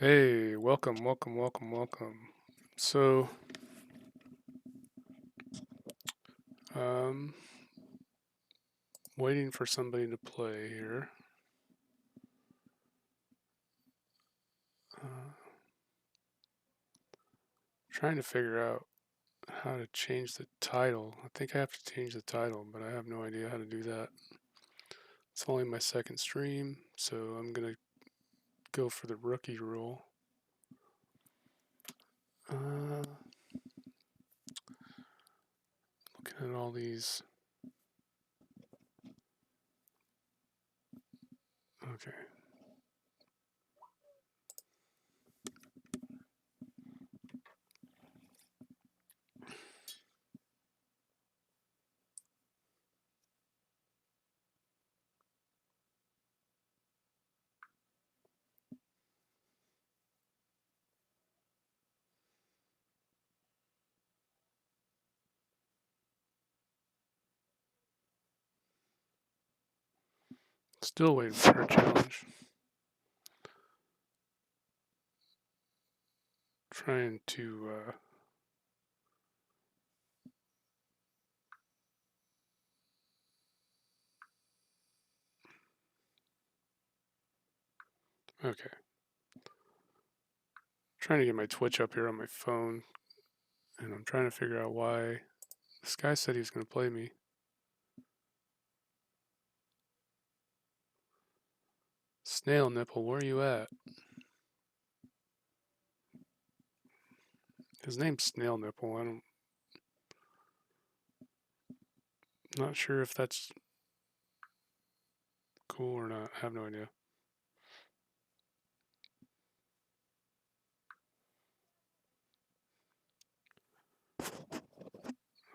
Hey, welcome, welcome, welcome, welcome. So, um, waiting for somebody to play here. Uh, Trying to figure out how to change the title. I think I have to change the title, but I have no idea how to do that. It's only my second stream, so I'm gonna go for the rookie rule. Looking at all these. Okay. Still waiting for a challenge. Trying to okay. Trying to get my Twitch up here on my phone, and I'm trying to figure out why this guy said he was going to play me. Snail Nipple, where are you at? His name's Snail Nipple. Not sure if that's cool or not. I have no idea.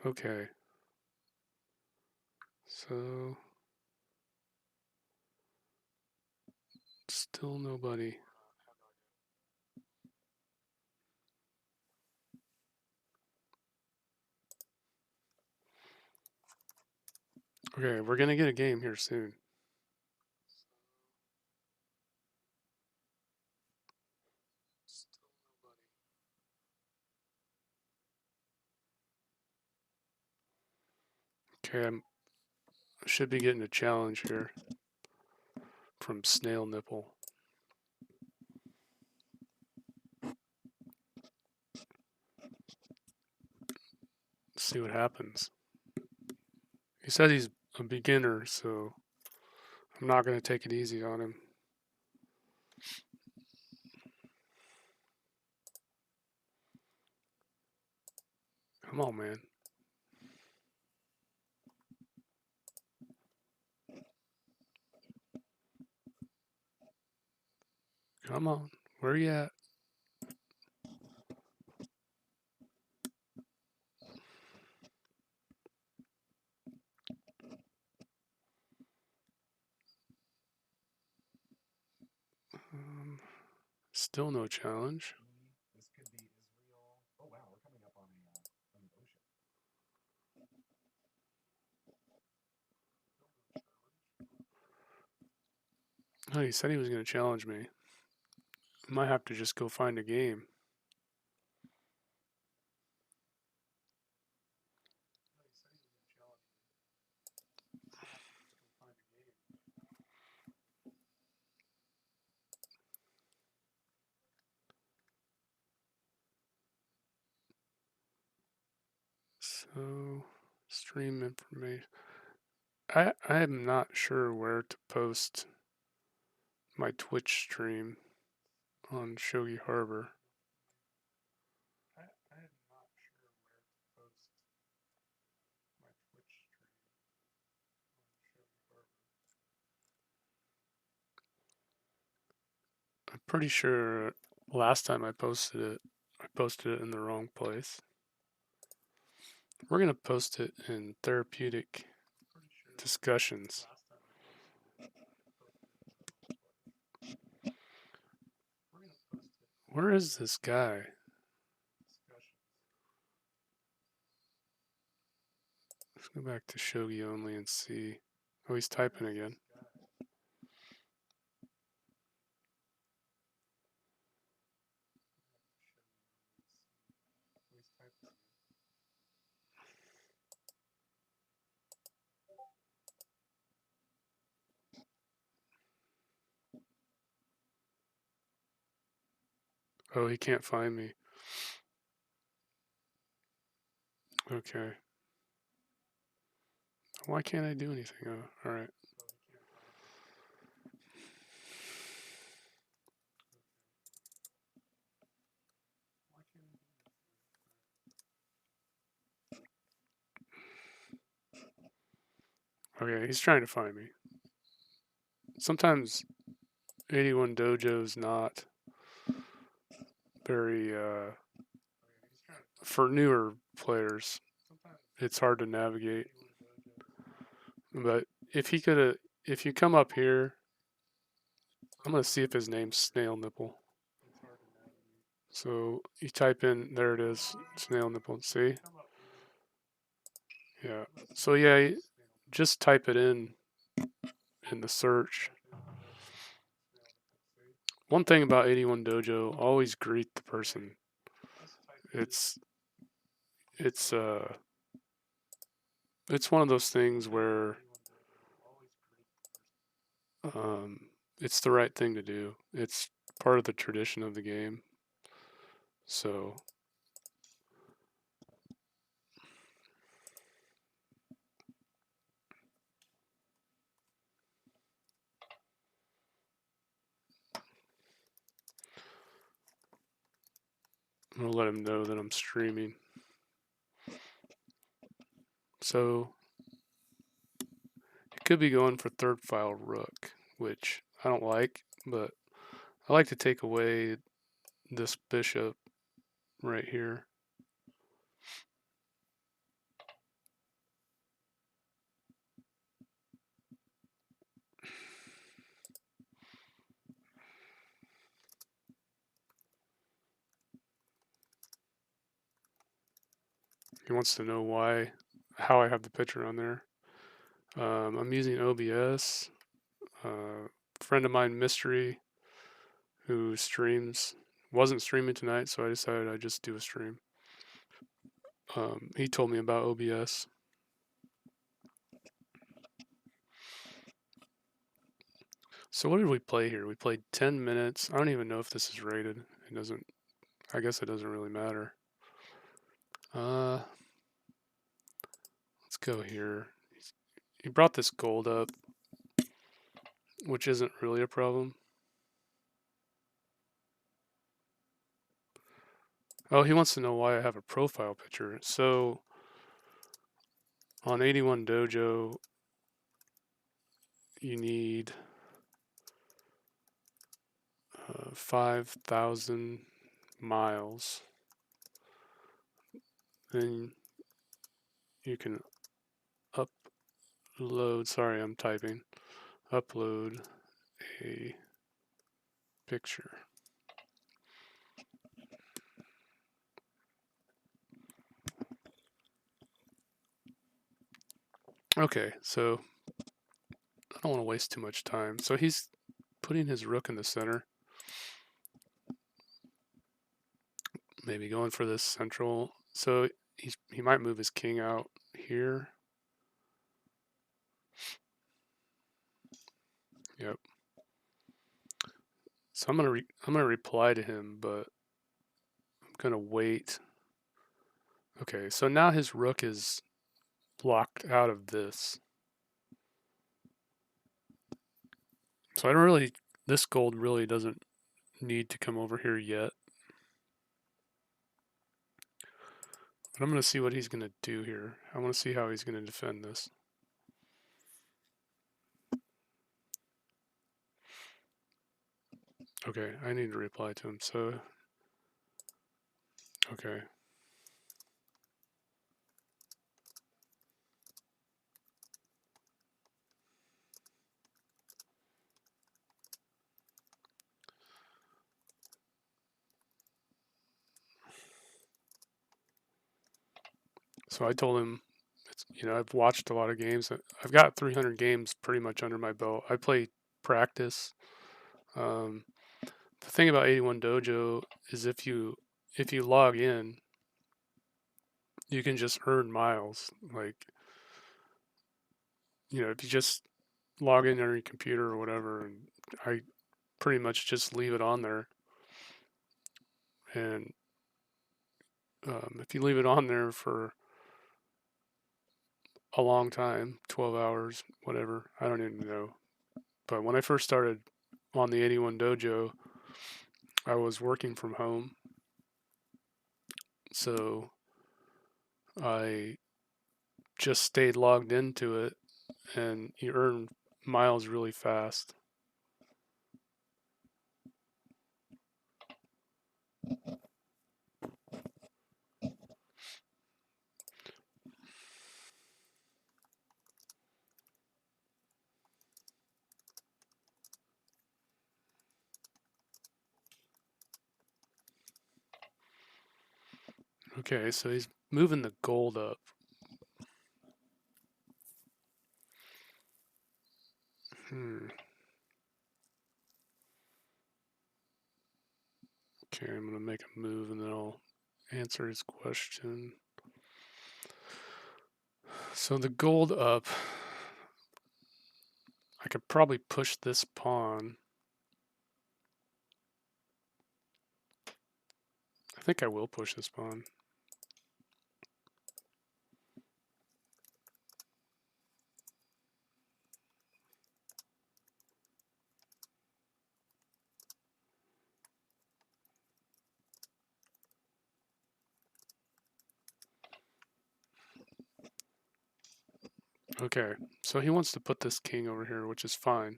Okay. So still nobody. Okay, we're gonna get a game here soon. Okay, I should be getting a challenge here from Snail Nipple. Let's see what happens. He said he's a beginner, so I'm not gonna take it easy on him. Come on, man. Come on. Where you at? Still no challenge. Oh, he said he was going to challenge me. I might have to just go find a game. So, stream information. I am not sure where to post my Twitch stream on Shogi Harbor. I'm pretty sure last time I posted it in the wrong place. We're going to post it in therapeutic discussions. Where is this guy? Let's go back to Shogi only and see. Oh, he's typing again. Oh, he can't find me. Okay. Why can't I do anything? Oh, alright. Okay, he's trying to find me. Sometimes 81 Dojo's not very, for newer players, it's hard to navigate. But if he could have, if you come up here, I'm going to see if his name's Snail Nipple. So you type in, there it is, Snail Nipple. See? Yeah. So yeah, just type it in the search. One thing about 81 Dojo, always greet the person. It's it's uh it's one of those things where um it's the right thing to do. It's part of the tradition of the game. So I'm gonna let him know that I'm streaming. So he could be going for third file rook, which I don't like, but I like to take away this bishop right here. He wants to know how I have the picture on there. I'm using OBS. Friend of mine, Mystery, who streams, wasn't streaming tonight, so I decided I'd just do a stream. He told me about OBS. So what did we play here? We played 10 minutes. I don't even know if this is rated. It doesn't. I guess it doesn't really matter. Let's go here. He brought this gold up, which isn't really a problem. Oh, he wants to know why I have a profile picture. So on 81 Dojo, you need 5,000 miles. Then you can upload, sorry, I'm typing, upload a picture. Okay, so I don't want to waste too much time. So he's putting his rook in the center. Maybe going for this central. So he might move his king out here. Yep. So I'm gonna reply to him, but I'm gonna wait. Okay, so now his rook is blocked out of this. So I don't really, this gold really doesn't need to come over here yet. But I'm going to see what he's going to do here. I want to see how he's going to defend this. Okay, I need to reply to him. So, okay. So I told him, I've watched a lot of games. I've got 300 games pretty much under my belt. I play practice. Um, the thing about 81 Dojo is if you log in, you can just earn miles. Like, if you just log in on your computer or whatever, and I pretty much just leave it on there. And if you leave it on there for a long time, 12 hours, whatever, I don't even know. But when I first started on the 81 dojo, I was working from home. So I just stayed logged into it, and you earn miles really fast. Okay, so he's moving the gold up. Hmm. Okay, I'm gonna make a move and then I'll answer his question. So the gold up, I could probably push this pawn. I think I will push this pawn. Okay, so he wants to put this king over here, which is fine.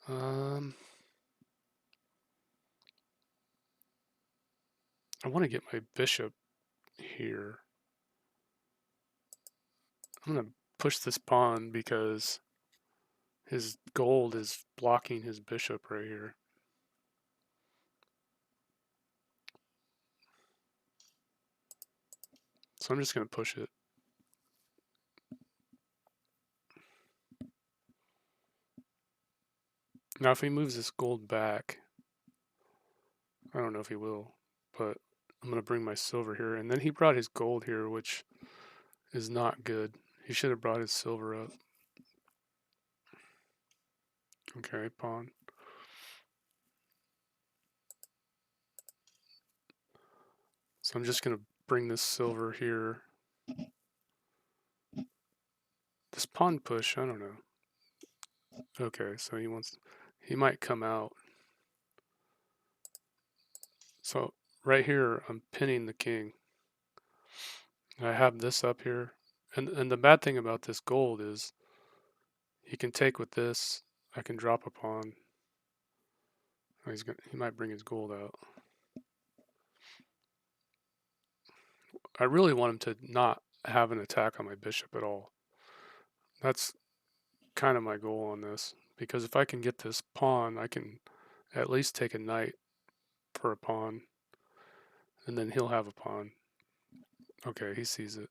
I want to get my bishop here. I'm going to push this pawn because his gold is blocking his bishop right here. So I'm just going to push it. Now if he moves this gold back, I don't know if he will, but I'm going to bring my silver here. And then he brought his gold here, which is not good. He should have brought his silver up. Okay, pawn. So I'm just going to bring this silver here. This pawn push, I don't know. Okay, so he might come out. So right here, I'm pinning the king. I have this up here. And the bad thing about this gold is he can take with this. I can drop a pawn. Oh, he might bring his gold out. I really want him to not have an attack on my bishop at all. That's kind of my goal on this. Because if I can get this pawn, I can at least take a knight for a pawn. And then he'll have a pawn. Okay, he sees it.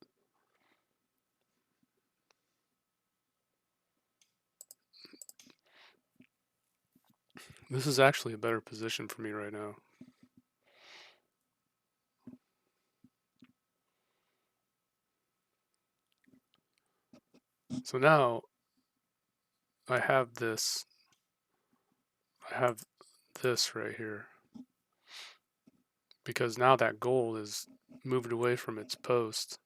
This is actually a better position for me right now. So now I have this. I have this right here. Because now that gold is moved away from its post.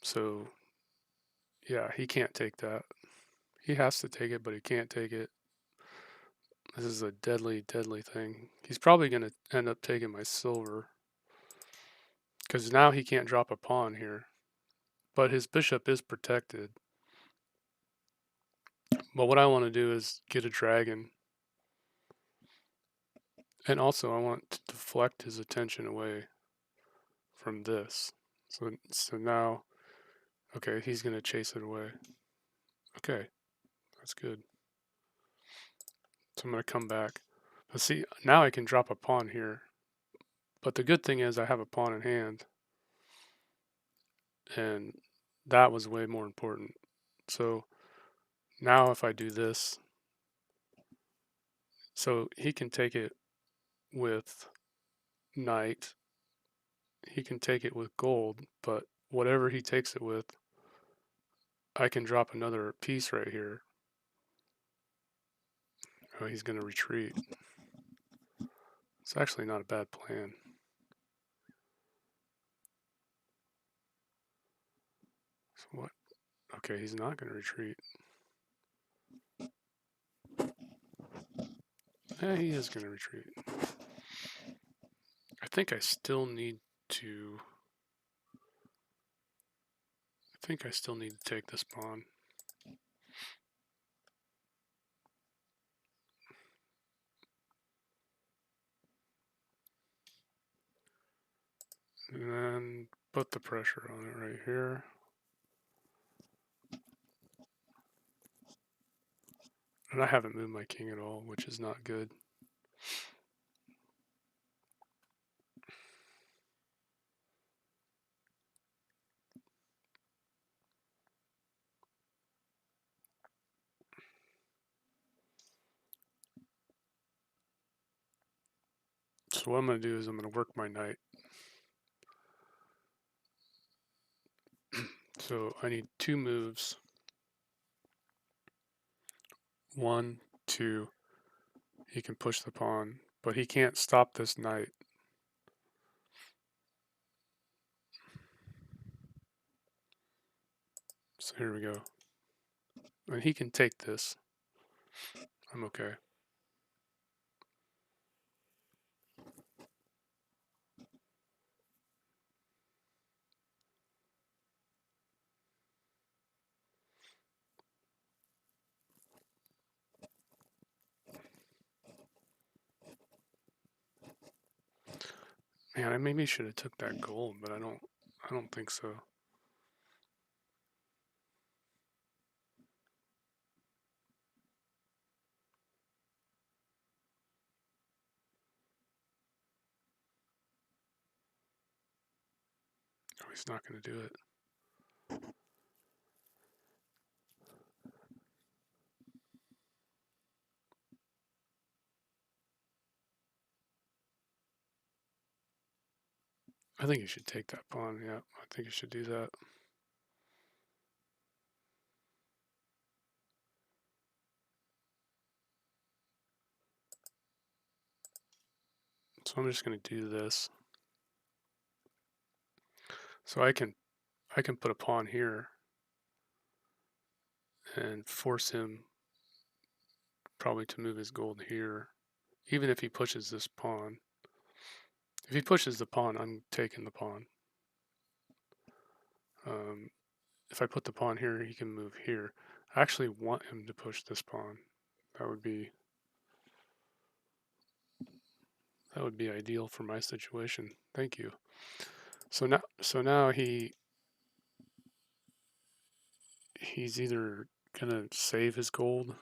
So, yeah, he can't take that. He has to take it, but he can't take it. This is a deadly, deadly thing. He's probably going to end up taking my silver. Because now he can't drop a pawn here. But his bishop is protected. But what I want to do is get a dragon. And also I want to deflect his attention away from this. So now, okay, he's going to chase it away. Okay, that's good. So I'm going to come back. But see, now I can drop a pawn here. But the good thing is I have a pawn in hand. And that was way more important. So now if I do this, so he can take it with knight. He can take it with gold, but whatever he takes it with, I can drop another piece right here. Oh, he's going to retreat. It's actually not a bad plan. So what? Okay, he's not going to retreat. Yeah, he is going to retreat. I think I still need to... I think I still need to take this pawn. And then put the pressure on it right here. And I haven't moved my king at all, which is not good. So what I'm going to do is I'm going to work my knight. So I need 2 moves. 1, 2. He can push the pawn, but he can't stop this knight. So here we go. And he can take this. I'm okay. Man, I maybe should have took that gold, but I don't think so. Oh, he's not going to do it. I think you should take that pawn. Yeah, I think you should do that. So I'm just going to do this. So I can put a pawn here and force him probably to move his gold here, even if he pushes this pawn. If he pushes the pawn, I'm taking the pawn. If I put the pawn here, he can move here. I actually want him to push this pawn. That would be ideal for my situation. Thank you. So now he's either gonna save his gold,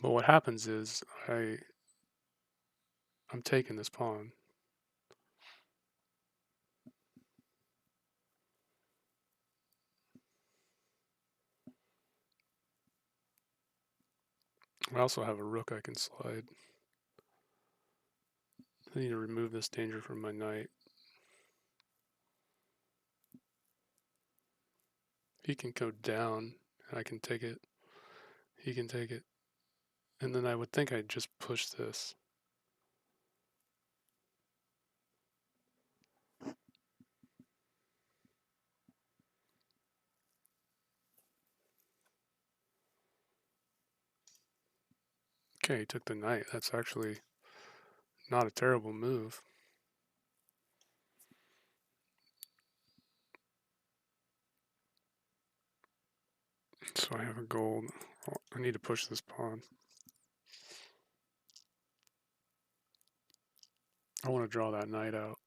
but what happens is I'm taking this pawn. I also have a rook I can slide. I need to remove this danger from my knight. He can go down, and I can take it. He can take it. And then I would think I'd just push this. Okay, he took the knight. That's actually not a terrible move. So I have a gold. I need to push this pawn. I want to draw that knight out.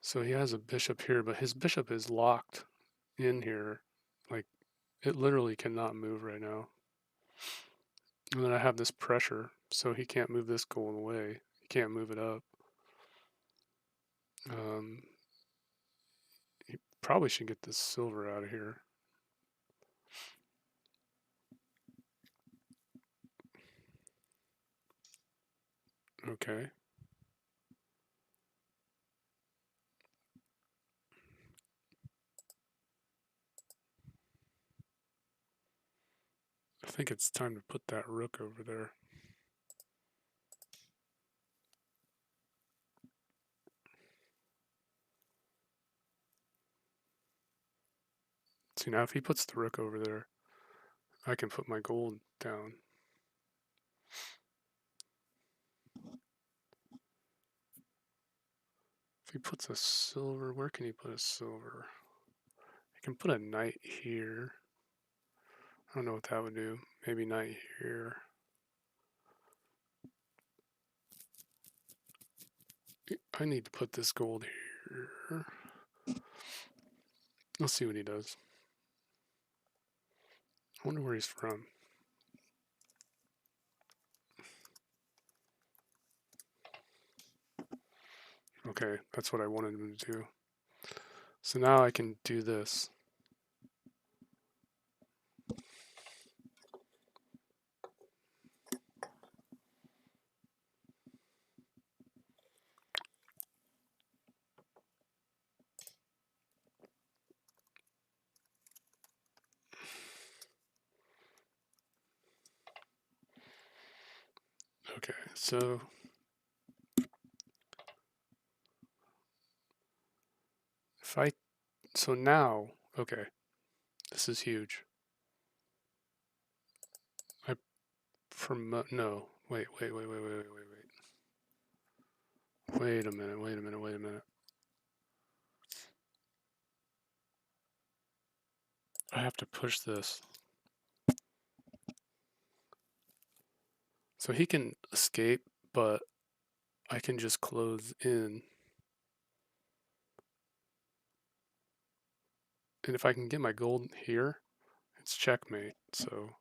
So he has a bishop here, but his bishop is locked in here. Like, it literally cannot move right now. And then I have this pressure, so he can't move this gold away. He can't move it up. He probably should get this silver out of here. Okay. think it's time to put that rook over there. See, now if he puts the rook over there, I can put my gold down. If he puts a silver, where can he put a silver? I can put a knight here. I don't know what that would do. Maybe knight here. I need to put this gold here. Let's see what he does. I wonder where he's from. Okay, that's what I wanted him to do. So now I can do this. Okay, so so now, okay, this is huge. I promote, no, wait. Wait a minute. I have to push this. So he can escape, but I can just close in. And if I can get my gold here, it's checkmate, so.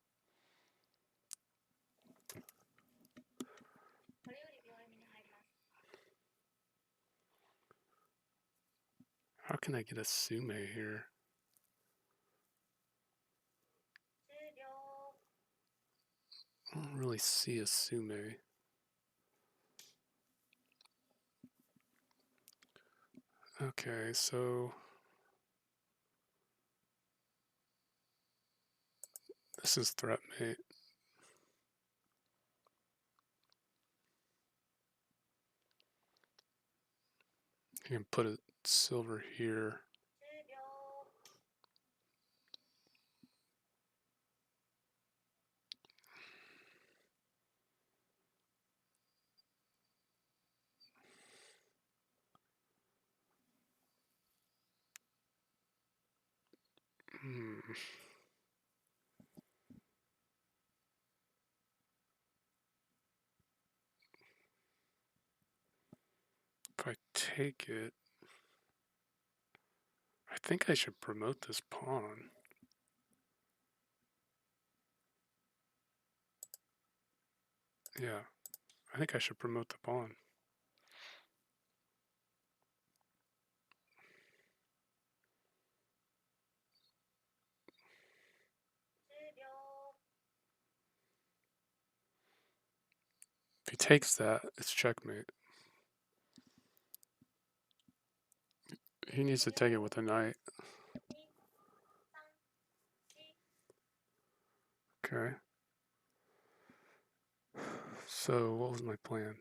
How can I get a sume here? I don't really see a sume. Okay, so this is threat mate. You can put a silver here. If I take it, I think I should promote this pawn. Yeah, I think I should promote the pawn. If he takes that, it's checkmate. He needs to take it with a knight. Okay. So what was my plan?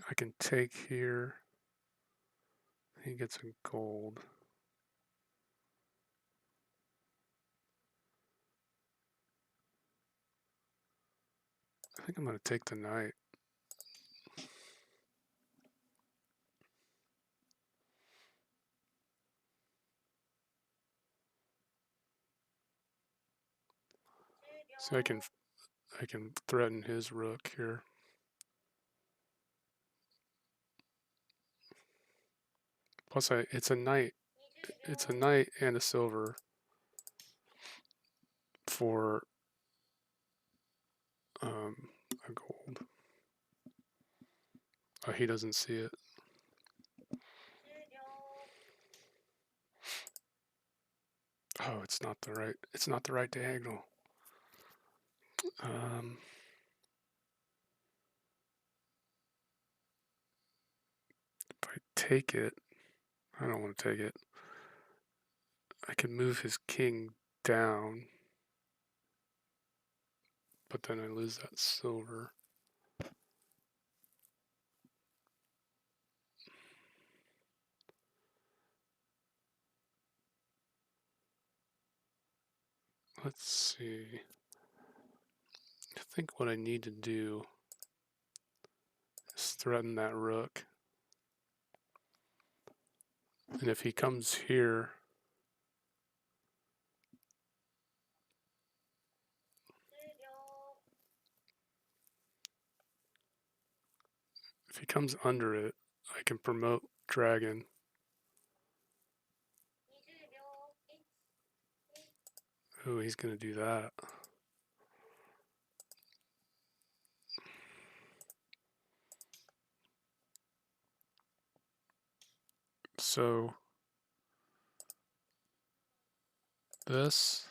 I can take here. He gets a gold. I think I'm going to take the knight. So I can threaten his rook here. Plus, it's a knight. It's a knight and a silver for a gold. Oh, he doesn't see it. Oh, it's not the right. It's not the right diagonal. If I take it, I don't want to take it. I can move his king down, but then I lose that silver. Let's see. I think what I need to do is threaten that rook. And if he comes here, if he comes under it, I can promote dragon. Oh, he's going to do that. So this,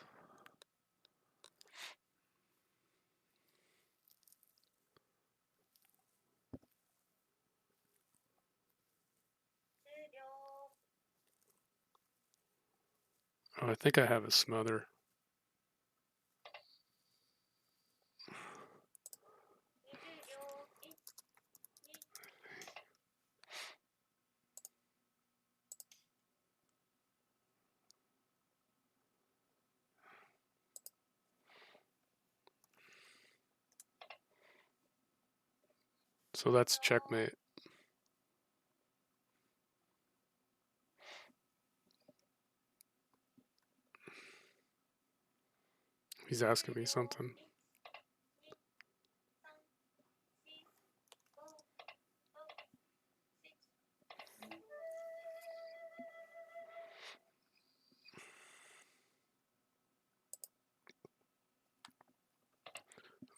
oh, I think I have a smother. So that's checkmate. He's asking me something.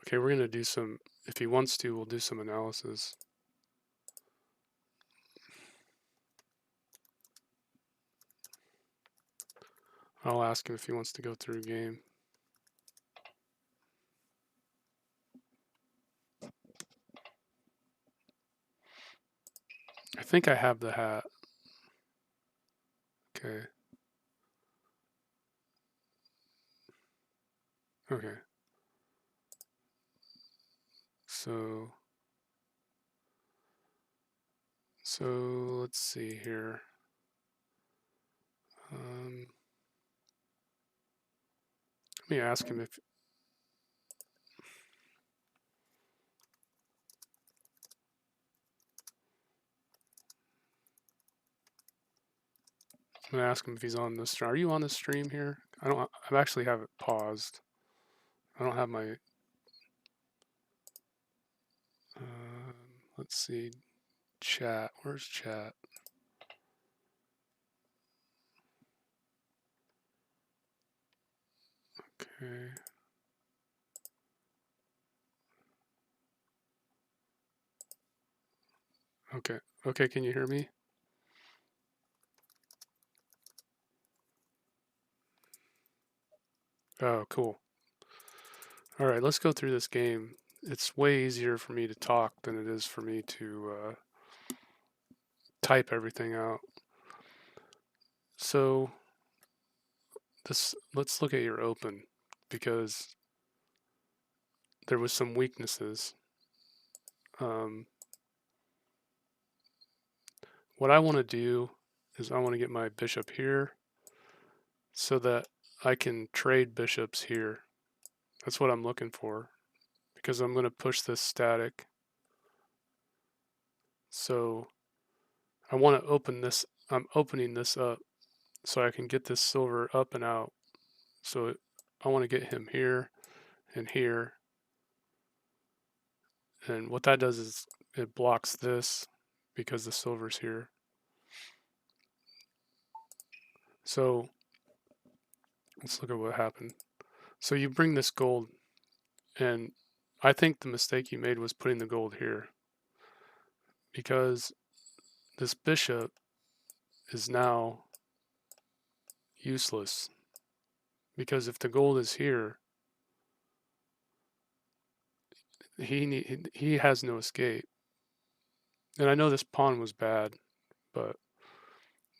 Okay, we're going to do some, if he wants to, we'll do some analysis. I'll ask him if he wants to go through game. I think I have the hat. Okay. Okay. So let's see here. Let me ask him if I'm gonna ask him if he's on this. Are you on the stream here? I actually have it paused. I don't have my. Let's see. Chat. Where's chat? Okay. Okay. Okay. Can you hear me? Oh, cool. All right. Let's go through this game. It's way easier for me to talk than it is for me to type everything out. So let's look at your open because there was some weaknesses. What I want to do is I want to get my bishop here so that I can trade bishops here. That's what I'm looking for because I'm going to push this static. So I want to open this. I'm opening this up so I can get this silver up and out. So I want to get him here and here. And what that does is it blocks this because the silver's here. So let's look at what happened. So you bring this gold, and I think the mistake you made was putting the gold here because this bishop is now useless. Because if the gold is here, he has no escape. And I know this pawn was bad, but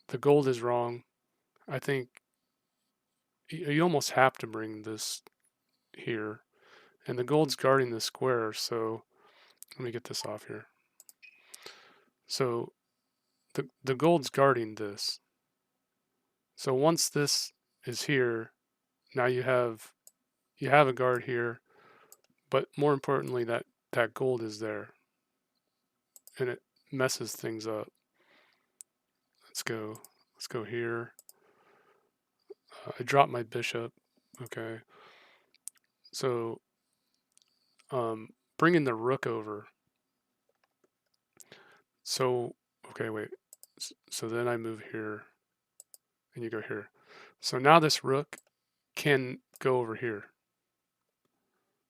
the gold is wrong. I think you almost have to bring this here. And the gold's guarding the square, so let me get this off here. So the gold's guarding this. So once this is here, now you have a guard here, but more importantly that gold is there. And it messes things up. Let's go here. I dropped my bishop. Okay. So bringing the rook over. So okay, wait. So then I move here, and you go here. So now this rook can go over here.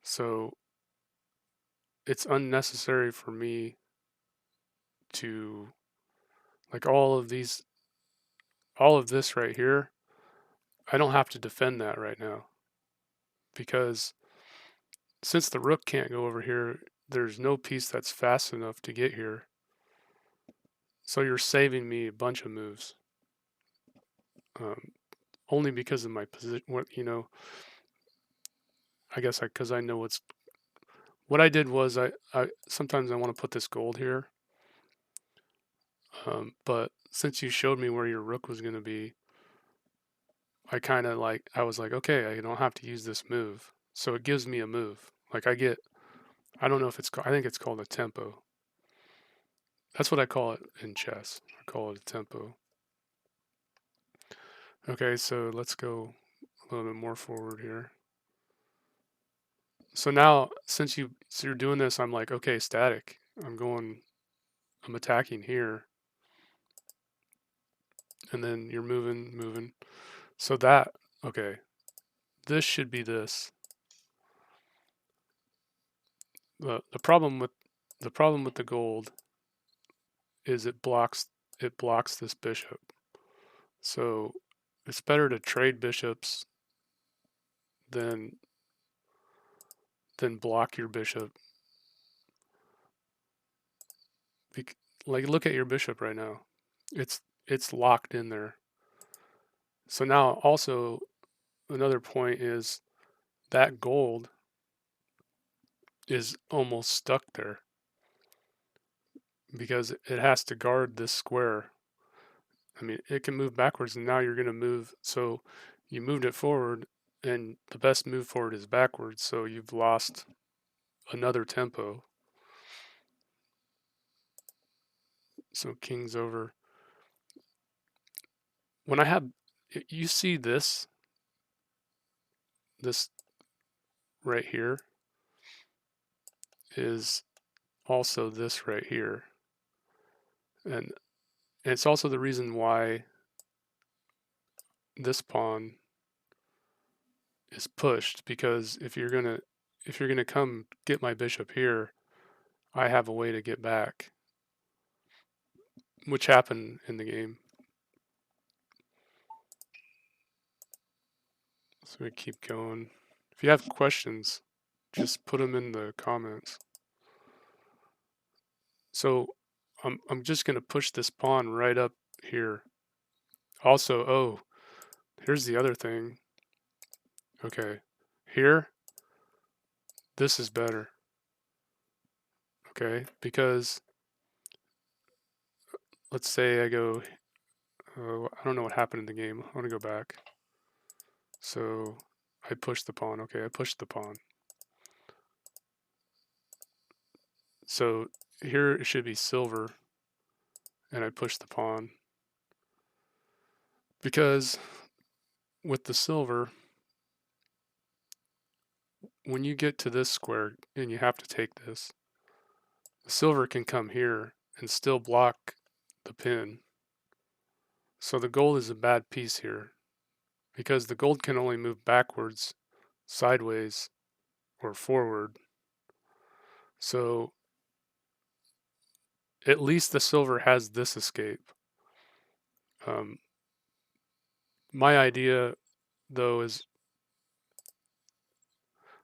So it's unnecessary for me to, like, all of this right here. I don't have to defend that right now because since the rook can't go over here, there's no piece that's fast enough to get here. So you're saving me a bunch of moves. Only because of my position. I guess because I know what I did was I sometimes I want to put this gold here. But since you showed me where your rook was going to be, I was like, okay, I don't have to use this move. So it gives me a move. Like I don't know if it's called, I think it's called a tempo. That's what I call it in chess. I call it a tempo. Okay, so let's go a little bit more forward here. So now, since you're doing this, I'm like, okay, static. I'm attacking here, and then you're moving. So okay, this should be this. The problem with the gold is it blocks this bishop. So it's better to trade bishops than block your bishop. Like, look at your bishop right now. It's locked in there. So now also another point is that gold is almost stuck there because it has to guard this square. I mean, it can move backwards, and now you're going to move. So you moved it forward, and the best move forward is backwards. So you've lost another tempo. So king's over. When I have, you see this right here is also this right here. And it's also the reason why this pawn is pushed, because if you're gonna come get my bishop here, I have a way to get back, which happened in the game. So we keep going. If you have questions, just put them in the comments. So I'm just gonna push this pawn right up here. Also, oh, here's the other thing. Okay, here, this is better. Okay, because let's say I go, I don't know what happened in the game. I want to go back. So I pushed the pawn. Okay, I pushed the pawn. So here it should be silver, and I pushed the pawn. Because with the silver, when you get to this square and you have to take this, the silver can come here and still block the pin. So the gold is a bad piece here, because the gold can only move backwards, sideways, or forward. So at least the silver has this escape. My idea, though, is,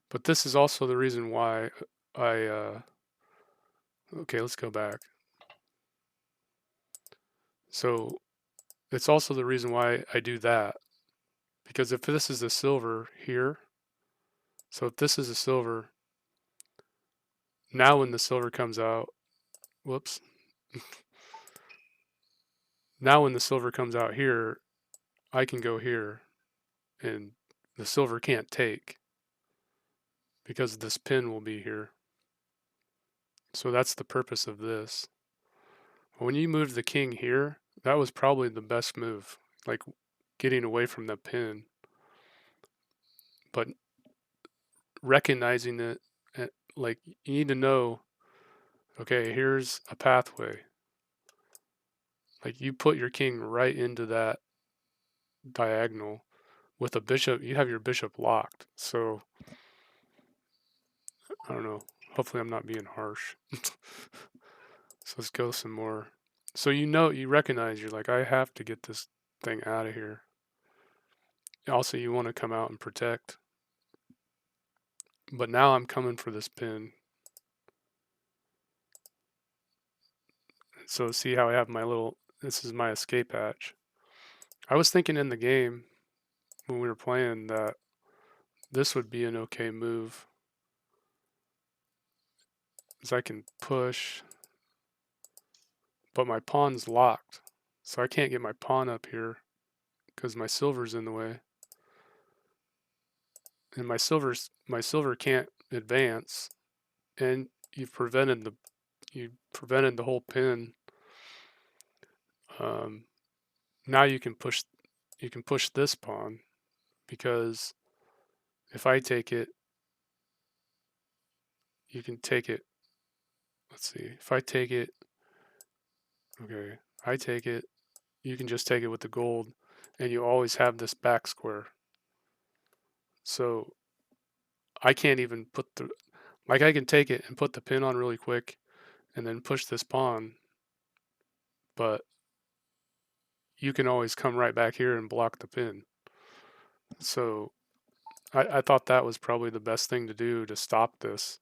but this is also the reason why okay, let's go back. So it's also the reason why I do that. Because if this is a silver here, so if this is a silver, now when the silver comes out, whoops, now when the silver comes out here, I can go here and the silver can't take because this pin will be here. So that's the purpose of this. When you move the king here, that was probably the best move, like getting away from the pin. But recognizing it, like you need to know, okay, here's a pathway. Like you put your king right into that diagonal with a bishop. You have your bishop locked. So I don't know. Hopefully, I'm not being harsh. So let's go some more. So you recognize, you're like, I have to get this thing out of here. Also, you want to come out and protect. But now I'm coming for this pin. So see how I have my little, this is my escape hatch. I was thinking in the game when we were playing that this would be an okay move. Because I can push, but my pawn's locked. So I can't get my pawn up here because my silver's in the way. And my silver can't advance. And you prevented the whole pin. Um, now you can push this pawn because if I take it, you can take it. Let's see. If I take it, okay, I take it, you can just take it with the gold, and you always have this back square. So I can't even put the, like I can take it and put the pin on really quick and then push this pawn, but you can always come right back here and block the pin. So I thought that was probably the best thing to do to stop this,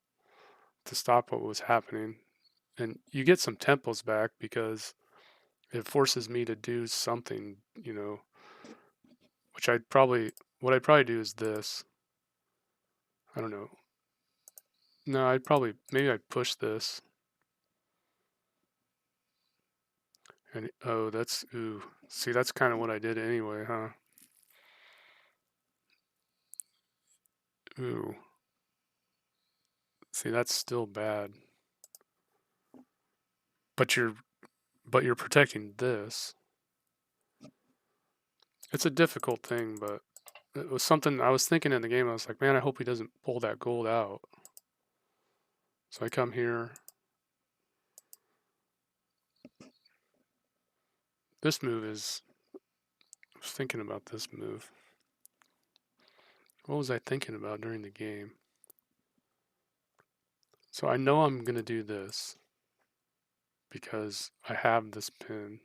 to stop what was happening. And you get some tempos back because it forces me to do something, which what I'd probably do is this. I don't know. No, maybe I'd push this. And, oh, ooh. See, that's kind of what I did anyway, huh? Ooh. See, that's still bad. But you're protecting this. It's a difficult thing, but it was something I was thinking in the game. I was like, man, I hope he doesn't pull that gold out. So I come here. This move is, I was thinking about this move. What was I thinking about during the game? So I know I'm going to do this because I have this pin.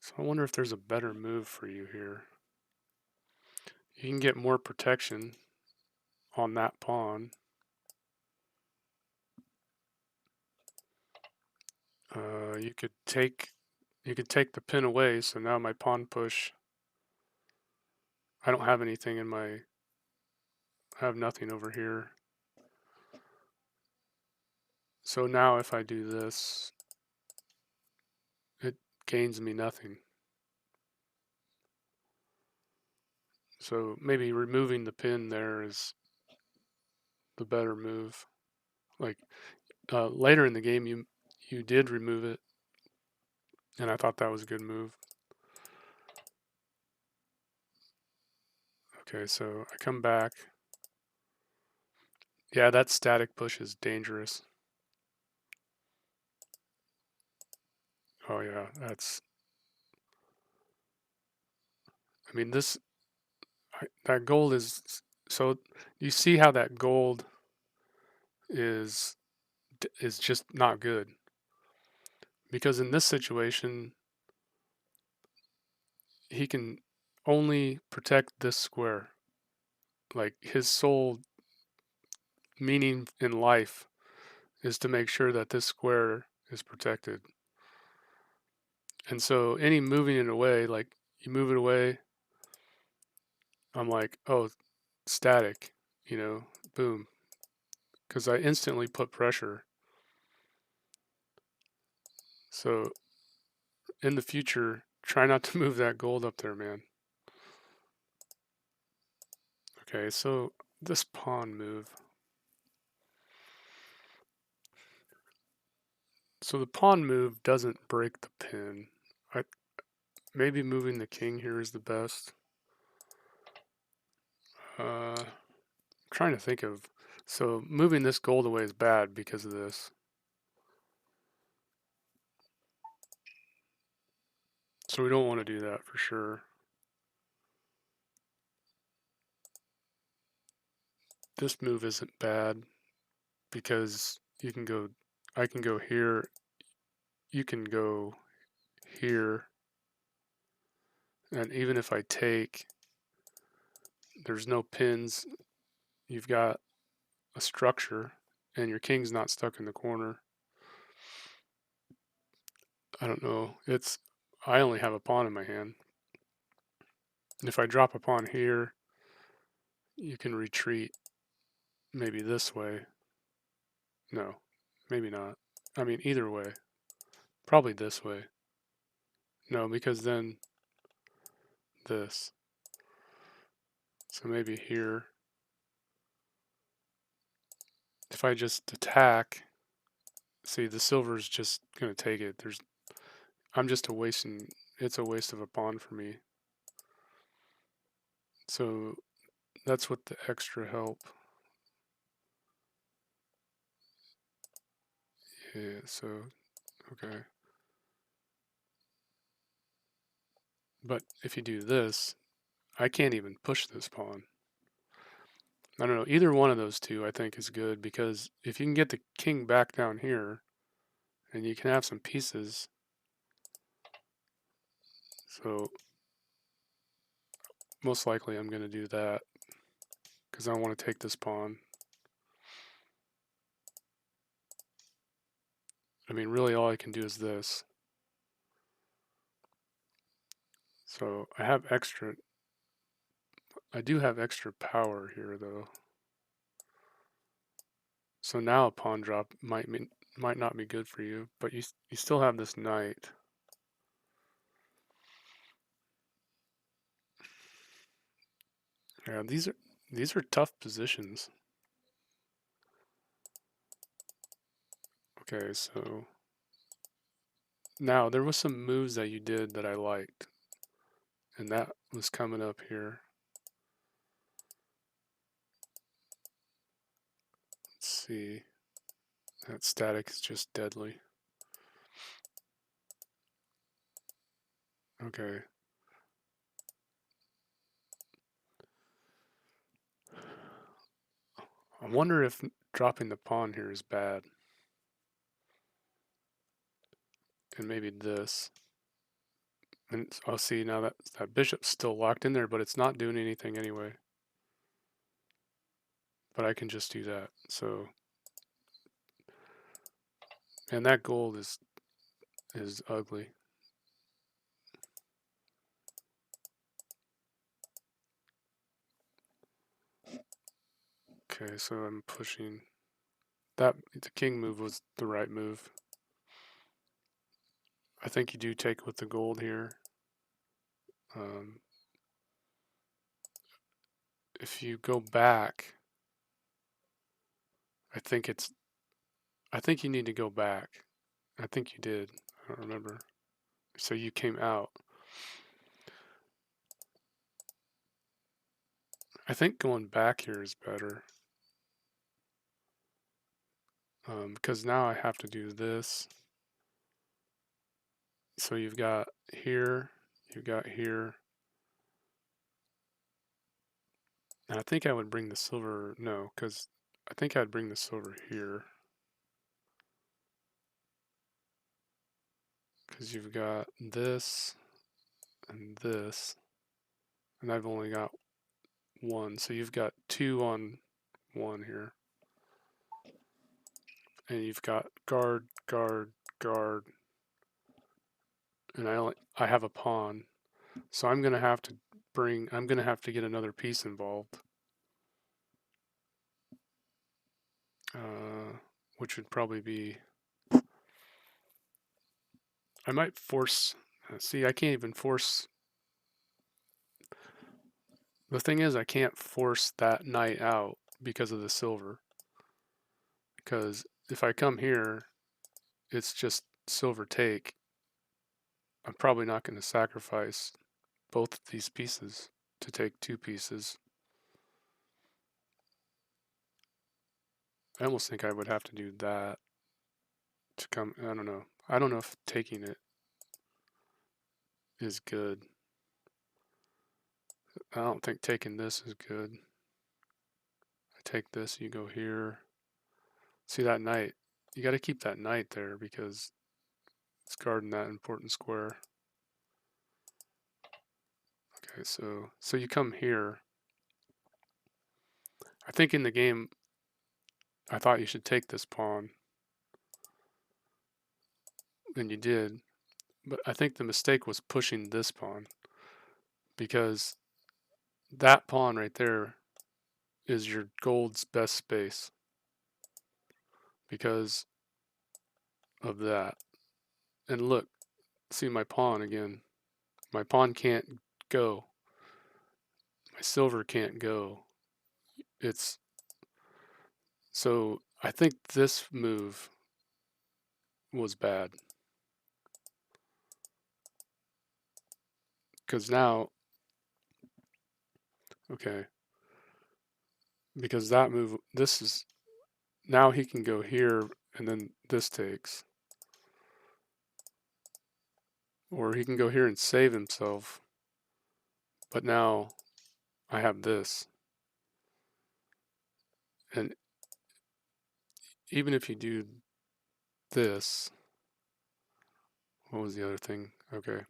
So I wonder if there's a better move for you here. You can get more protection on that pawn. You could take the pin away, so now my pawn push, I don't have anything in my, I have nothing over here. So now if I do this, it gains me nothing. So maybe removing the pin there is the better move. Like later in the game, you did remove it, and I thought that was a good move. Okay, so I come back. Yeah, that static push is dangerous. Oh yeah, I mean that gold is, so you see how that gold is just not good. Because in this situation, he can only protect this square. Like his sole meaning in life is to make sure that this square is protected. And so any moving it away, like you move it away, I'm like, oh, static, boom, because I instantly put pressure. So in the future, try not to move that gold up there, man. Okay, so this pawn move. So the pawn move doesn't break the pin. I maybe moving the king here is the best. I'm trying to think of. So moving this gold away is bad because of this. So we don't want to do that for sure. This move isn't bad because I can go here, you can go here, and even if I take, there's no pins, you've got a structure, and your king's not stuck in the corner. I don't know, I only have a pawn in my hand. If I drop a pawn here, you can retreat maybe this way. No, maybe not. I mean, either way. Probably this way. No, because then this. So maybe here. If I just attack, see the silver's just gonna take it. I'm just it's a waste of a pawn for me. So that's what the extra help. Yeah, so okay. But if you do this, I can't even push this pawn. I don't know, either one of those two I think is good because if you can get the king back down here and you can have some pieces. So most likely I'm going to do that because I want to take this pawn. I mean, really all I can do is this. So I do have extra power here though. So now a pawn drop might not be good for you, but you still have this knight. Yeah, these are tough positions. Okay, so now there was some moves that you did that I liked, and that was coming up here. Let's see. That static is just deadly. Okay. I wonder if dropping the pawn here is bad. And maybe this. And I'll see now that bishop's still locked in there, but it's not doing anything anyway. But I can just do that. So, and that gold is ugly. Okay, so I'm pushing. The king move was the right move. I think you do take with the gold here. Um, if you go back, I think it's. I think you need to go back. I think you did. I don't remember. So you came out. I think going back here is better. Because now I have to do this. So you've got here, you've got here. And I think I would bring the silver, no, because I think I'd bring the silver here. Because you've got this and this, and I've only got one. So you've got 2 on 1 here. And you've got guard, guard, guard, and I have a pawn, so I'm gonna have to get another piece involved, which would probably be, I might force, see, I can't even force, the thing is I can't force that knight out because of the silver, because if I come here, it's just silver take. I'm probably not going to sacrifice both of these pieces to take two pieces. I almost think I would have to do that to come. I don't know. I don't know if taking it is good. I don't think taking this is good. I take this, you go here. See that knight? You got to keep that knight there because it's guarding that important square. Okay, so you come here. I think in the game, I thought you should take this pawn, and you did. But I think the mistake was pushing this pawn because that pawn right there is your gold's best space because of that. And look, see my pawn again. My pawn can't go. My silver can't go. It's so I think this move was bad because now, okay, because that move, this is, now he can go here and then this takes. Or he can go here and save himself. But now I have this. And even if you do this, what was the other thing? Okay.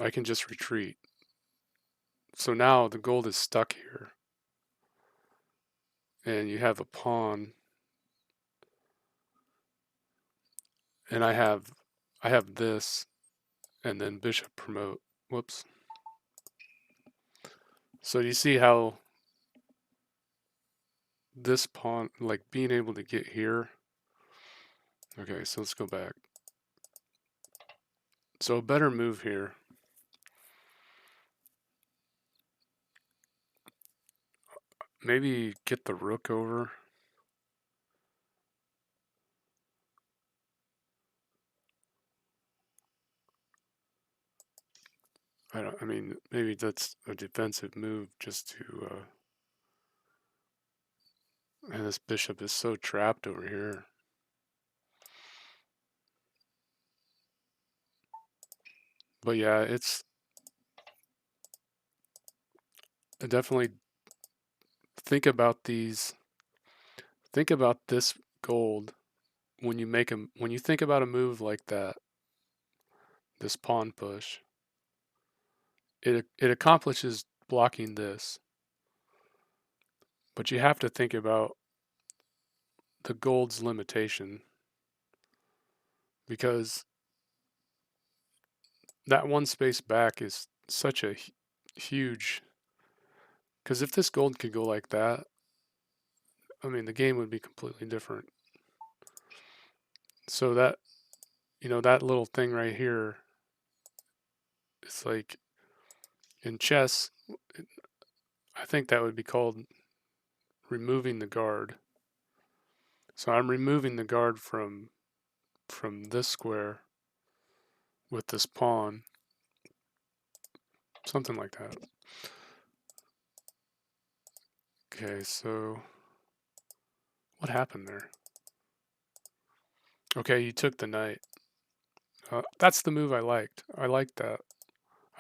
I can just retreat. So now the gold is stuck here. And you have a pawn. And I have this and then bishop promote. Whoops. So you see how this pawn, like being able to get here. Okay, so let's go back. So a better move here. Maybe get the rook over. I mean, maybe that's a defensive move just to, and this bishop is so trapped over here. But yeah, it's definitely think about these, think about this gold when you when you think about a move like that, this pawn push, it accomplishes blocking this. But you have to think about the gold's limitation because that one space back is such a huge, because if this gold could go like that, I mean, the game would be completely different. So that, that little thing right here, it's like in chess, I think that would be called removing the guard. So I'm removing the guard from this square with this pawn, something like that. Okay, so what happened there? Okay, you took the knight. That's the move I liked. I liked that.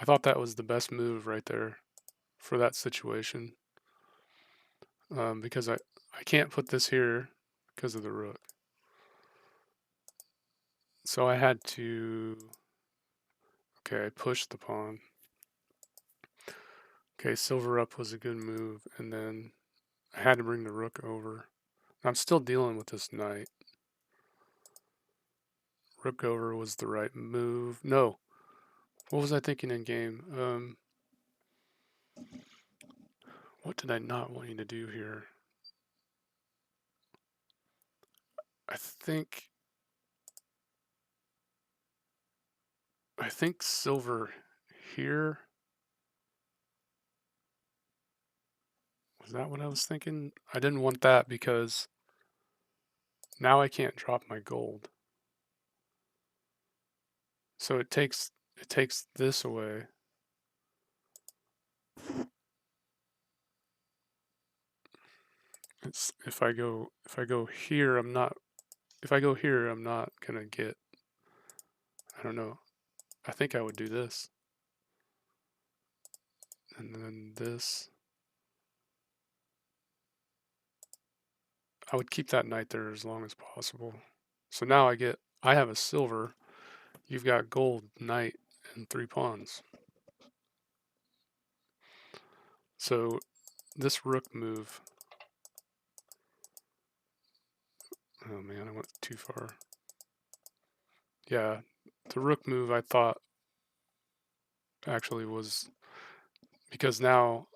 I thought that was the best move right there for that situation. Because I can't put this here because of the rook. So I had to, okay, I pushed the pawn. Okay, silver up was a good move, and then I had to bring the rook over. I'm still dealing with this knight. rook over was the right move. No, what was I thinking in game? What did I not want you to do here? I think silver here. Was that what I was thinking? I didn't want that because now I can't drop my gold. So it takes this away. It's if I go here, I'm not if I go here, I'm not gonna get, I don't know. I think I would do this. And then this. I would keep that knight there as long as possible. So now I have a silver. You've got gold, knight, and 3 pawns. So this rook move. Oh man, I went too far. Yeah, the rook move I thought actually was because now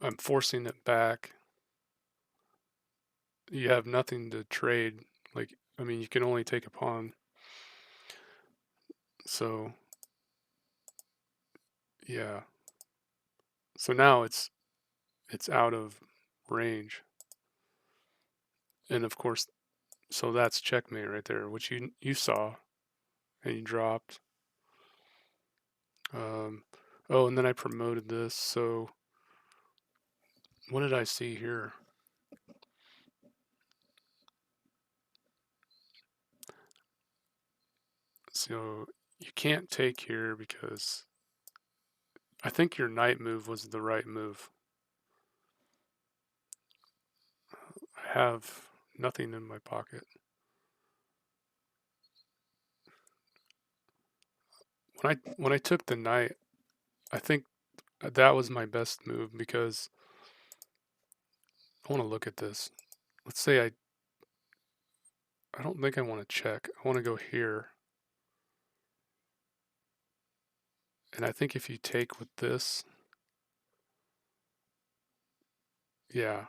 I'm forcing it back. You have nothing to trade. Like, I mean, you can only take a pawn. So, yeah. So now it's out of range. And of course, so that's checkmate right there, which you saw and you dropped. Oh, and then I promoted this. So what did I see here? So you can't take here because I think your knight move was the right move. I have nothing in my pocket. When I took the knight, I think that was my best move because I want to look at this. Let's say I don't think I want to check. I want to go here. And I think if you take with this, yeah.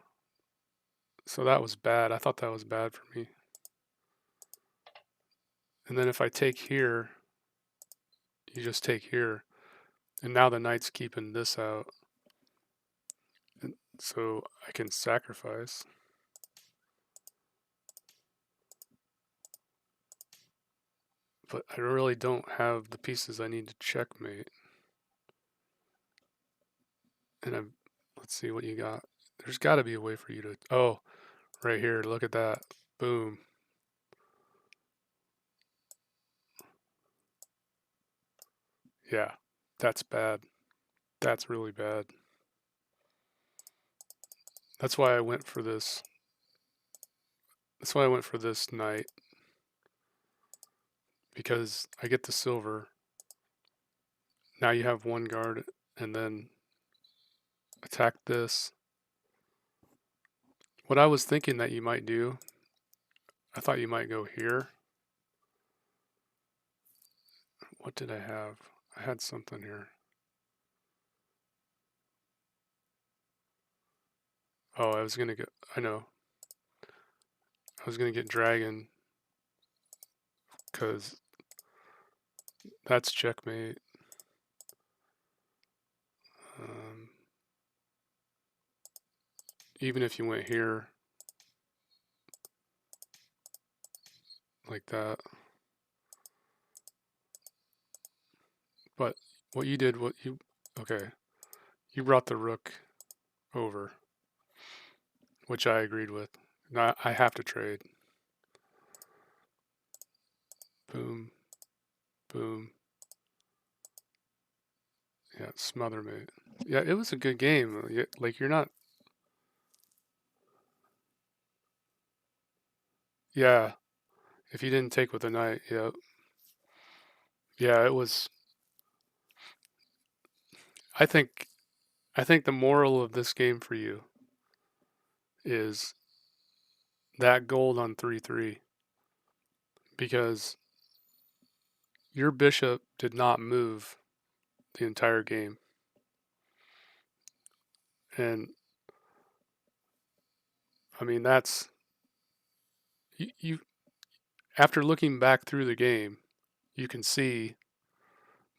So that was bad. I thought that was bad for me. And then if I take here, you just take here. And now the knight's keeping this out. And so I can sacrifice. But I really don't have the pieces I need to checkmate. And let's see what you got. There's got to be a way for you to. Oh, right here. Look at that. Boom. Yeah, that's bad. That's really bad. That's why I went for this. That's why I went for this knight. Because I get the silver. Now you have one guard and then attack this. What I was thinking that you might do, I thought you might go here. What did I have? I had something here. Oh, I was going to get, I know. I was going to get dragon because that's checkmate. Um, even if you went here like that. But what you did, okay, you brought the rook over, which I agreed with. Now I have to trade. Boom, boom. Yeah, smother mate. Yeah, it was a good game. Like you're not. Yeah, if you didn't take with the knight, yeah, yeah, it was. I think the moral of this game for you is that gold on 3-3 because your bishop did not move the entire game. And I mean, that's you after looking back through the game, you can see,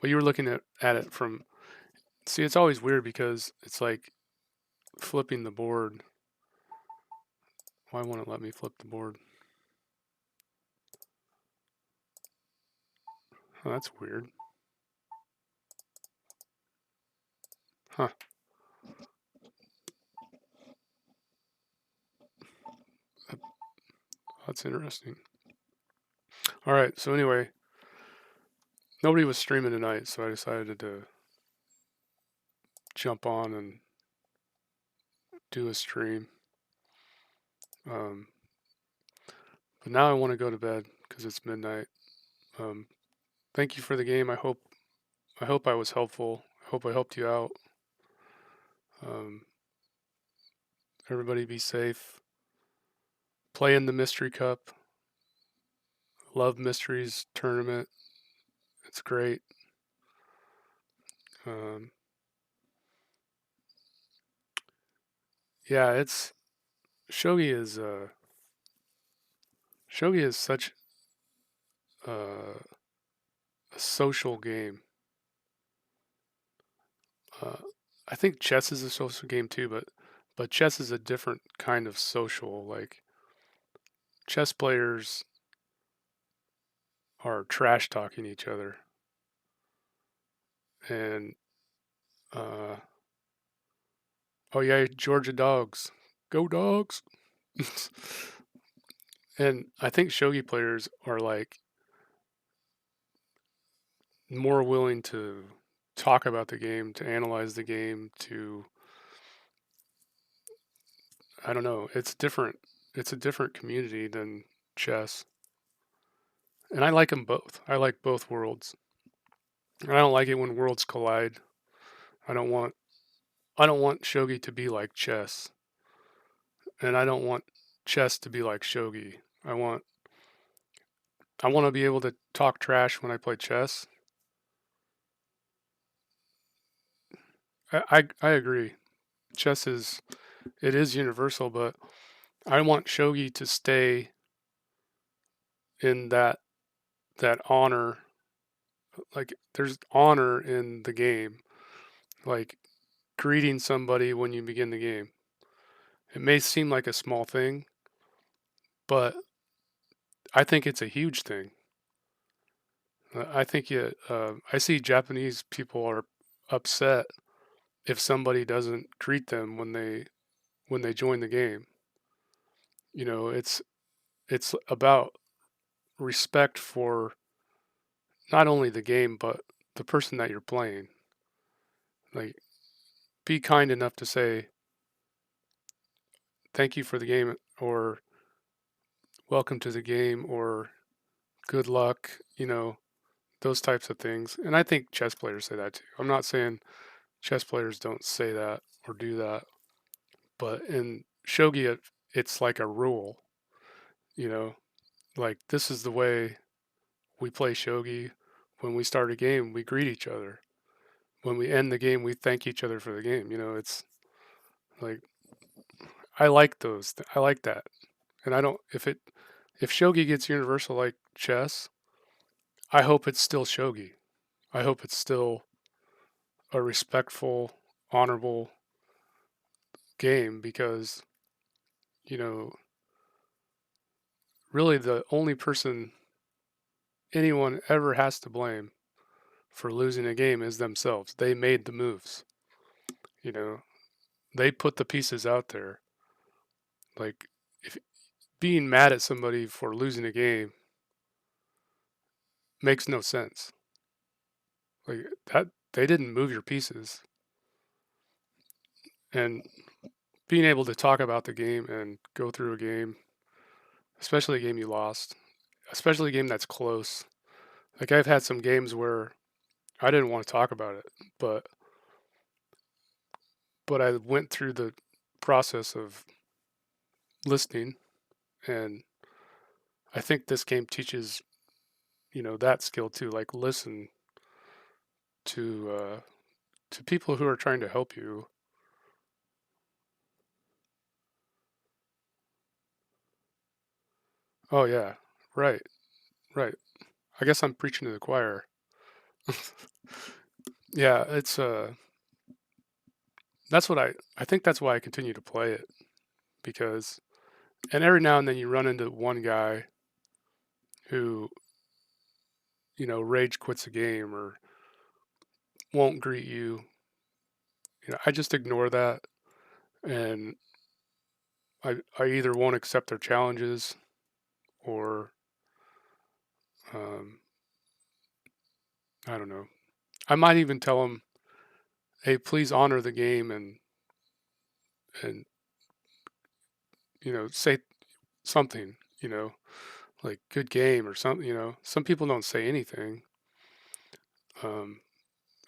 well, you were looking at it from, see, it's always weird because it's like flipping the board. Why won't it let me flip the board? Oh, that's weird. Huh. That's interesting. All right. So anyway, nobody was streaming tonight, so I decided to jump on and do a stream. Um, but now I want to go to bed because it's midnight. Um, thank you for the game. I hope I was helpful. I hope I helped you out. Um, everybody be safe. Play in the Mystery Cup. Love Mysteries tournament. It's great. Um, yeah, it's Shogi is such uh, a social game. Uh, I think chess is a social game too, but chess is a different kind of social. Like chess players are trash talking each other, and uh, oh yeah, Georgia dogs, go dogs. And I think shogi players are like more willing to talk about the game, to analyze the game, to, I don't know, it's different. It's a different community than chess. And I like them both. I like both worlds. And I don't like it when worlds collide. I don't want I don't want shogi to be like chess, and I don't want chess to be like shogi. I want to be able to talk trash when I play chess. I agree. Chess is, it is universal, but I want shogi to stay in that honor. Like there's honor in the game, like greeting somebody when you begin the game. It may seem like a small thing, but I think it's a huge thing. I think I see Japanese people are upset if somebody doesn't greet them when they join the game. You know, it's about respect for not only the game but the person that you're playing. Like, be kind enough to say thank you for the game, or welcome to the game, or good luck. You know, those types of things. And I think chess players say that too. I'm not saying chess players don't say that or do that, but in shogi, it's like a rule. You know, like this is the way we play shogi. When we start a game, we greet each other. When we end the game, we thank each other for the game. You know, it's like I like those. I like that, and I don't. If shogi gets universal like chess, I hope it's still shogi. I hope it's still a respectful, honorable game because you know, really the only person anyone ever has to blame for losing a game is themselves. They made the moves. You know, they put the pieces out there. Like, if being mad at somebody for losing a game makes no sense. Like that, they didn't move your pieces. And being able to talk about the game and go through a game, especially a game you lost, especially a game that's close. Like I've had some games where I didn't want to talk about it, but I went through the process of listening, and I think this game teaches that skill too. Like listen to people who are trying to help you. Oh yeah, right, right. I guess I'm preaching to the choir. Yeah, it's that's what I think that's why I continue to play it because and every now and then you run into one guy who rage quits a game or won't greet you. I just ignore that and I either won't accept their challenges or um, I don't know. I might even tell them, "Hey, please honor the game and say something, like good game or something." Some people don't say anything. Um,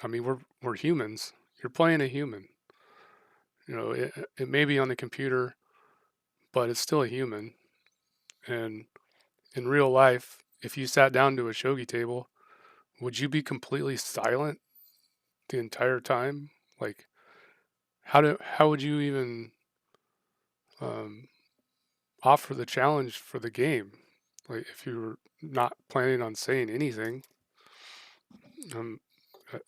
I mean, we're humans. You're playing a human. It may be on the computer, but it's still a human. And in real life, if you sat down to a shogi table, would you be completely silent the entire time? Like, how would you even um, offer the challenge for the game? Like, if you were not planning on saying anything, um, uh,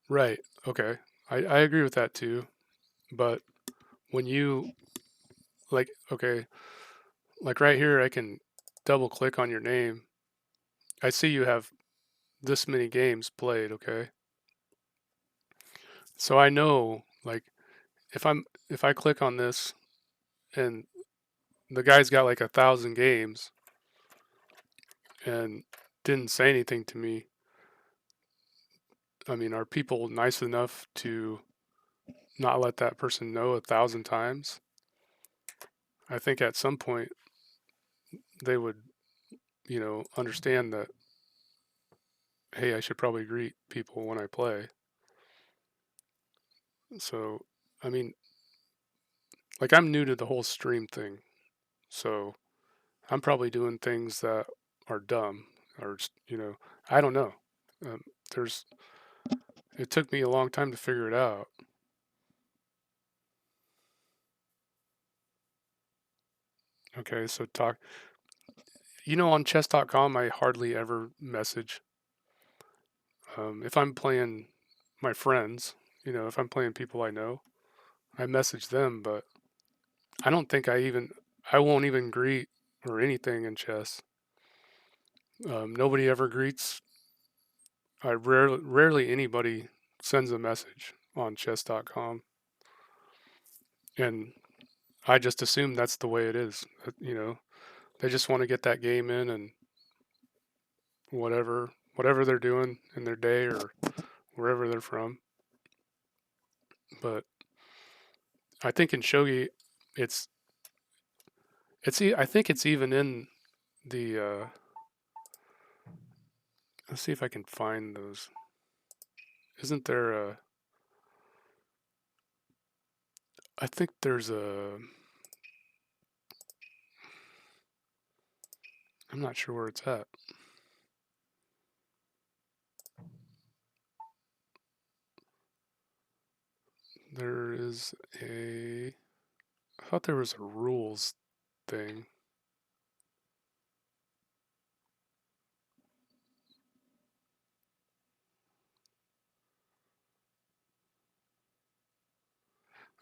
right? Okay, I agree with that too. But when you okay, like right here, I can double click on your name. I see you have this many games played. Okay, so I know like if I click on this and the guy's got like 1,000 games and didn't say anything to me. I mean, are people nice enough to not let that person know 1,000 times? I think at some point they would, understand that, hey, I should probably greet people when I play. So, I mean, like I'm new to the whole stream thing. So I'm probably doing things that are dumb or, I don't know. Um, there's, it took me a long time to figure it out. Okay, so on chess.com, I hardly ever message. If I'm playing my friends, if I'm playing people I know, I message them, but I don't think I won't even greet or anything in chess. Nobody ever greets. Rarely anybody sends a message on chess.com. And I just assume that's the way it is. They just want to get that game in and whatever they're doing in their day or wherever they're from. But I think in shogi, it's I think it's even in the. Let's see if I can find those. Isn't there a? I think there's a. I'm not sure where it's at. There is a. I thought there was a rules thing.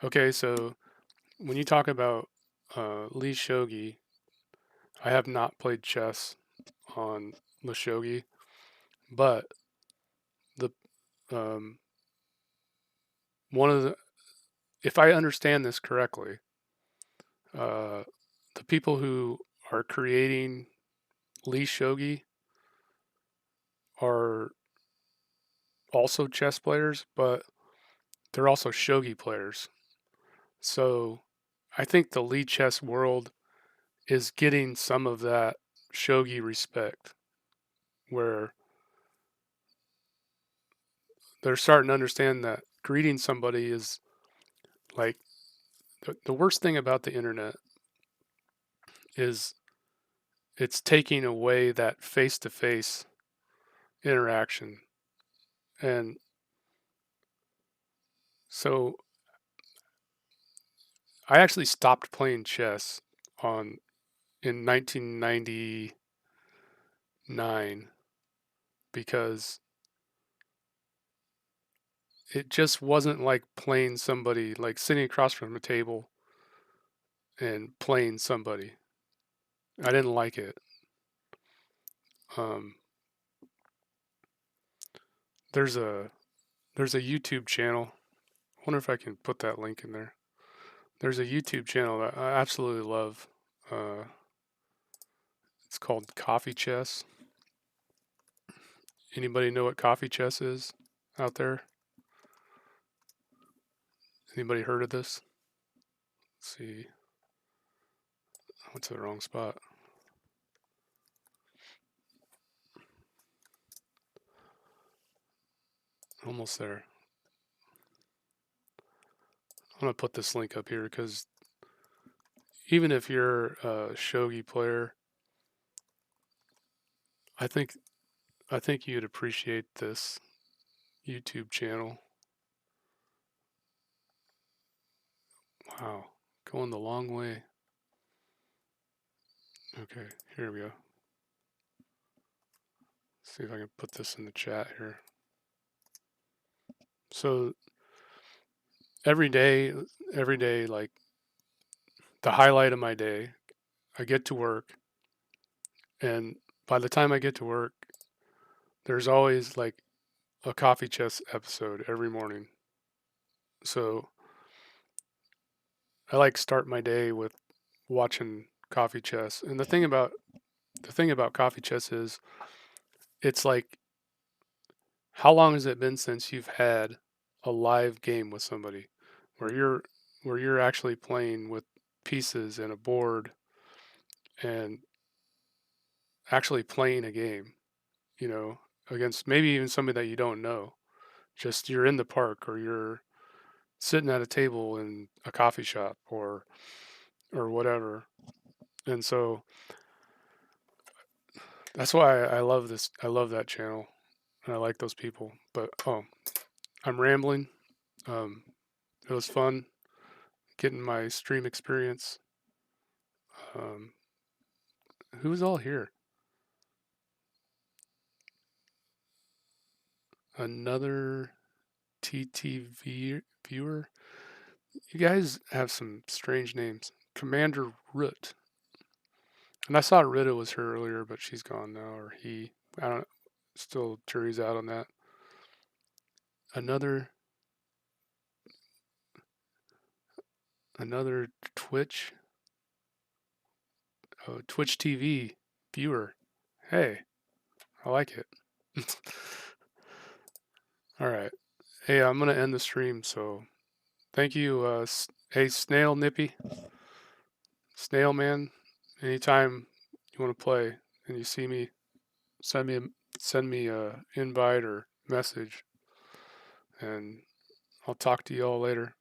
Okay, so when you talk about Lee Shogi, I have not played chess on Lee Shogi, but the um, one of the if I understand this correctly, uh, the people who are creating Lee Shogi are also chess players, but they're also shogi players. So I think the Lee chess world is getting some of that shogi respect, where they're starting to understand that greeting somebody is like the worst thing about the internet is it's taking away that face-to-face interaction. And so I actually stopped playing chess on in 1999 because it just wasn't like playing somebody, like sitting across from a table and playing somebody. I didn't like it. Um, there's a there's a YouTube channel. I wonder if I can put that link in there. There's a YouTube channel that I absolutely love. Uh, it's called Coffee Chess. Anybody know what Coffee Chess is out there? Anybody heard of this? Let's see. I went to the wrong spot. Almost there. I'm going to put this link up here because even if you're a shogi player, I think I think you'd appreciate this YouTube channel. Wow, going the long way. Okay, here we go. Let's see if I can put this in the chat here. So every day, like the highlight of my day, I get to work, and by the time I get to work, there's always like a coffee chess episode every morning. So I like start my day with watching coffee chess. And the thing about coffee chess is it's like how long has it been since you've had a live game with somebody where you're actually playing with pieces and a board and actually playing a game, you know, against maybe even somebody that you don't know. Just you're in the park or you're sitting at a table in a coffee shop or whatever. And so that's why I love this. I love that channel and I like those people. But I'm rambling. Um, it was fun getting my stream experience. Um, who's all here? Another TTV viewer. You guys have some strange names. Commander Root. And I saw Rita was here earlier, but she's gone now, or he. I don't. Still jury's out on that. Another another Twitch TV viewer. Hey, I like it. All right. Hey, I'm gonna end the stream. So thank you. Hey, Snail Nippy, Snail Man. Anytime you want to play and you see me, send me a, send me a invite or message, and I'll talk to you all later.